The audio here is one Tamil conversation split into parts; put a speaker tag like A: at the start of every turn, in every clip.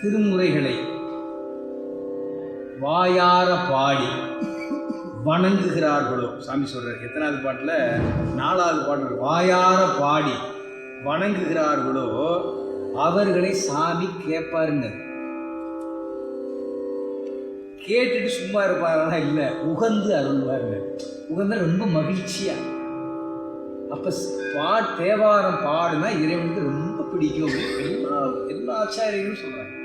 A: திருமுறைகளை வாயார பாடி வணங்குகிறார்களோ, சாமி சொல்றார். எத்தனாவது பாட்டில்? 4வது பாட்டு. வாயார பாடி வணங்குகிறார்களோ அவர்களை சாமி கேட்பாருங்க. கேட்டுட்டு சும்மா இருப்பாரா? இல்லை, உகந்து அருள்வாருங்க. உகந்த ரொம்ப மகிழ்ச்சியா. அப்ப தேவாரம் பாடுனா இறைவனுக்கு ரொம்ப பிடிக்கும். எல்லா ஆச்சாரியர்களும் சொல்றாங்க.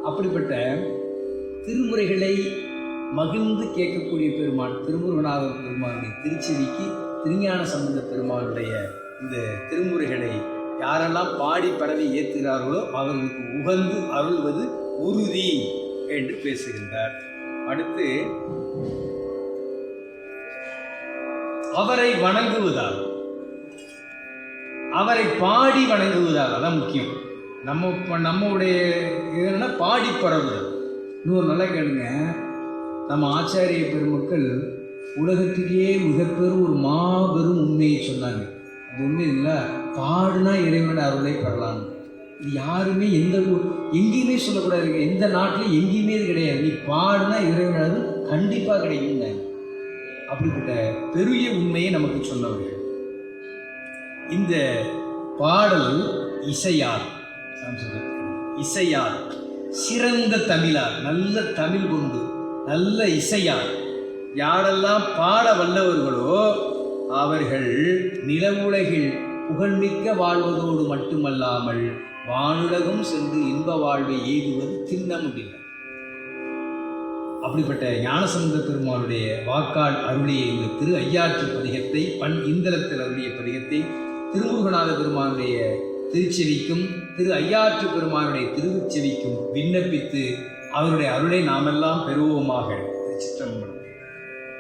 A: அப்படிப்பட்ட திருமுறைகளை மகிழ்ந்து கேட்கக்கூடிய பெருமான் திருமுருகநாதர் பெருமானுடைய திருச்செவிக்கு திருஞான சம்பந்த பெருமானுடைய இந்த திருமுறைகளை யாரெல்லாம் பாடி பரவி ஏற்றுகிறார்களோ அவர்களுக்கு உகந்து அருள்வது உறுதி என்று பேசுகின்றார். அடுத்து, அவரை வணங்குவதால், அவரை பாடி வணங்குவதால், அதான் முக்கியம். நம்முடைய என்னன்னா பாடி பரவுதல். இன்னொரு நல்லா கேளுங்க, நம்ம ஆச்சாரிய பெருமக்கள் உலகத்திலேயே மிகப்பெரும் ஒரு மாபெரும் உண்மையை சொன்னாங்க. அது உண்மை இல்லை, பாடுனா இறைவன் அருளை பெறலாம். இது யாருமே எங்கேயுமே சொல்லக்கூடாதுங்க. எந்த நாட்டிலையும் எங்கேயுமே இது கிடையாது. நீ பாடுனா இறைவன் அருள் கண்டிப்பாக கிடைக்குங்க. அப்படிப்பட்ட பெரிய உண்மையை நமக்கு சொன்னவர்கள். இந்த பாடல் இசையார், இசையார் சிறந்த தமிழார், நல்ல தமிழ் கொண்டு நல்ல இசையார் யாரெல்லாம் பாட வல்லவர்களோ அவர்கள் நிலவுலகில் புகழ்மிக்க வாழ்வதோடு மட்டுமல்லாமல் வானுலகம் சென்று இன்ப வாழ்வை எய்துவது திண்ண முடியல. அப்படிப்பட்ட ஞானசம்பந்த பெருமானுடைய வாக்கால் அருளிய இந்த திரு ஐயாற்று பதிகத்தை, இந்தளத்தில் அருளிய பதிகத்தை திருமுருகநாத பெருமானுடைய திருச்செவிக்கும் திரு ஐயாற்று பெருமானுடைய திருவுச்செவிக்கும் விண்ணப்பித்து அவருடைய அருளை நாமெல்லாம் பெறுவோமாக. திருச்சிற்றம்பலம்.